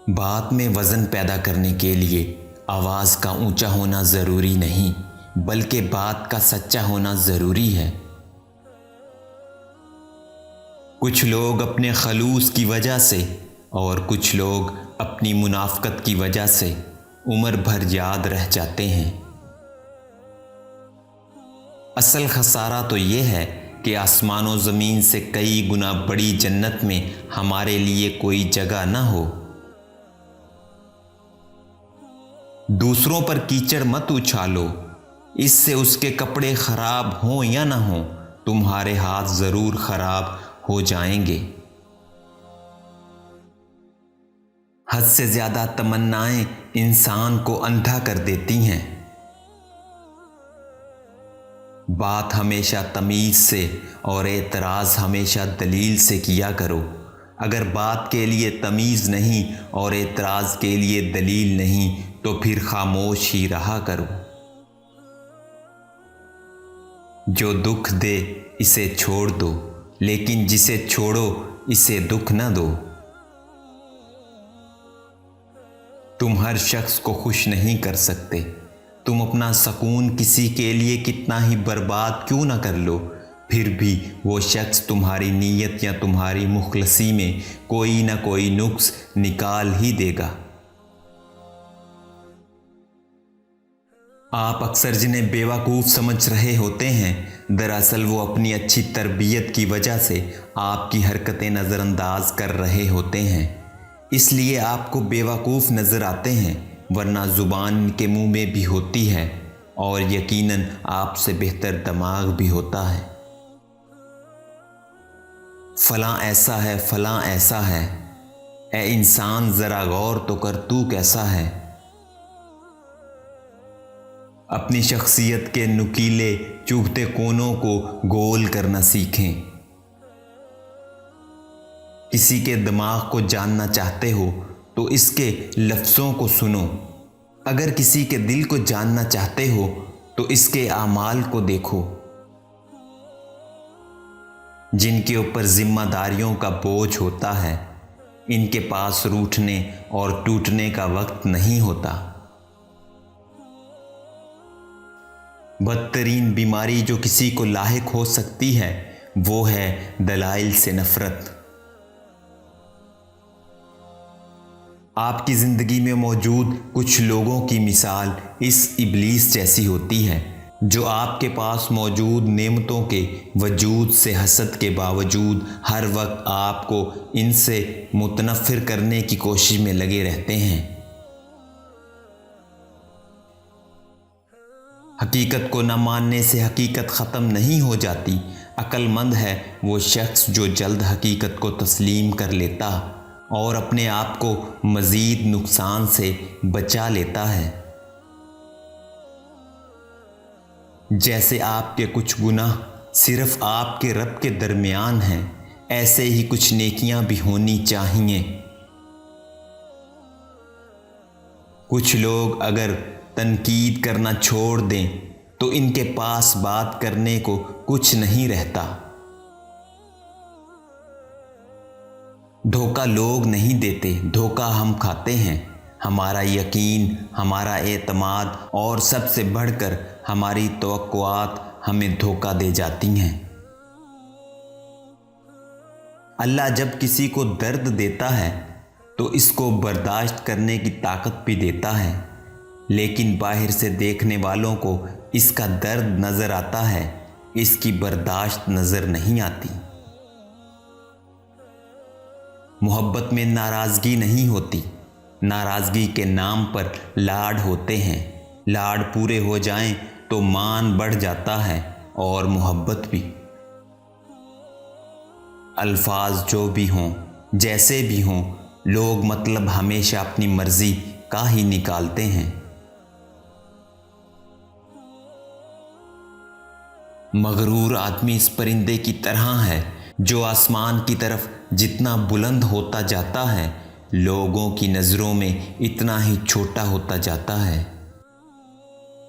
بات میں وزن پیدا کرنے کے لیے آواز کا اونچا ہونا ضروری نہیں، بلکہ بات کا سچا ہونا ضروری ہے۔ کچھ لوگ اپنے خلوص کی وجہ سے اور کچھ لوگ اپنی منافقت کی وجہ سے عمر بھر یاد رہ جاتے ہیں۔ اصل خسارہ تو یہ ہے کہ آسمان و زمین سے کئی گنا بڑی جنت میں ہمارے لیے کوئی جگہ نہ ہو۔ دوسروں پر کیچڑ مت اچھالو، اس سے اس کے کپڑے خراب ہوں یا نہ ہوں تمہارے ہاتھ ضرور خراب ہو جائیں گے۔ حد سے زیادہ تمنائیں انسان کو اندھا کر دیتی ہیں۔ بات ہمیشہ تمیز سے اور اعتراض ہمیشہ دلیل سے کیا کرو۔ اگر بات کے لیے تمیز نہیں اور اعتراض کے لیے دلیل نہیں تو پھر خاموش ہی رہا کرو۔ جو دکھ دے اسے چھوڑ دو، لیکن جسے چھوڑو اسے دکھ نہ دو۔ تم ہر شخص کو خوش نہیں کر سکتے۔ تم اپنا سکون کسی کے لیے کتنا ہی برباد کیوں نہ کر لو، پھر بھی وہ شخص تمہاری نیت یا تمہاری مخلصی میں کوئی نہ کوئی نقص نکال ہی دے گا۔ آپ اکثر جنہیں بیوقوف سمجھ رہے ہوتے ہیں، دراصل وہ اپنی اچھی تربیت کی وجہ سے آپ کی حرکتیں نظر انداز کر رہے ہوتے ہیں، اس لیے آپ کو بیوقوف نظر آتے ہیں، ورنہ زبان ان کے منہ میں بھی ہوتی ہے اور یقیناً آپ سے بہتر دماغ بھی ہوتا ہے۔ فلاں ایسا ہے، فلاں ایسا ہے، اے انسان ذرا غور تو کر تو کیسا ہے۔ اپنی شخصیت کے نکیلے چبھتے کونوں کو گول کرنا سیکھیں۔ کسی کے دماغ کو جاننا چاہتے ہو تو اس کے لفظوں کو سنو، اگر کسی کے دل کو جاننا چاہتے ہو تو اس کے اعمال کو دیکھو۔ جن کے اوپر ذمہ داریوں کا بوجھ ہوتا ہے، ان کے پاس روٹھنے اور ٹوٹنے کا وقت نہیں ہوتا۔ بدترین بیماری جو کسی کو لاحق ہو سکتی ہے وہ ہے دلائل سے نفرت۔ آپ کی زندگی میں موجود کچھ لوگوں کی مثال اس ابلیس جیسی ہوتی ہے جو آپ کے پاس موجود نعمتوں کے وجود سے حسد کے باوجود ہر وقت آپ کو ان سے متنفر کرنے کی کوشش میں لگے رہتے ہیں۔ حقیقت کو نہ ماننے سے حقیقت ختم نہیں ہو جاتی۔ عقل مند ہے وہ شخص جو جلد حقیقت کو تسلیم کر لیتا اور اپنے آپ کو مزید نقصان سے بچا لیتا ہے۔ جیسے آپ کے کچھ گناہ صرف آپ کے رب کے درمیان ہیں، ایسے ہی کچھ نیکیاں بھی ہونی چاہیے۔ کچھ لوگ اگر تنقید کرنا چھوڑ دیں تو ان کے پاس بات کرنے کو کچھ نہیں رہتا۔ دھوکہ لوگ نہیں دیتے، دھوکہ ہم کھاتے ہیں۔ ہمارا یقین، ہمارا اعتماد اور سب سے بڑھ کر ہماری توقعات ہمیں دھوکہ دے جاتی ہیں۔ اللہ جب کسی کو درد دیتا ہے تو اس کو برداشت کرنے کی طاقت بھی دیتا ہے، لیکن باہر سے دیکھنے والوں کو اس کا درد نظر آتا ہے، اس کی برداشت نظر نہیں آتی۔ محبت میں ناراضگی نہیں ہوتی، ناراضگی کے نام پر لاڈ ہوتے ہیں۔ لاڈ پورے ہو جائیں تو مان بڑھ جاتا ہے اور محبت بھی۔ الفاظ جو بھی ہوں، جیسے بھی ہوں، لوگ مطلب ہمیشہ اپنی مرضی کا ہی نکالتے ہیں۔ مغرور آدمی اس پرندے کی طرح ہے جو آسمان کی طرف جتنا بلند ہوتا جاتا ہے، لوگوں کی نظروں میں اتنا ہی چھوٹا ہوتا جاتا ہے۔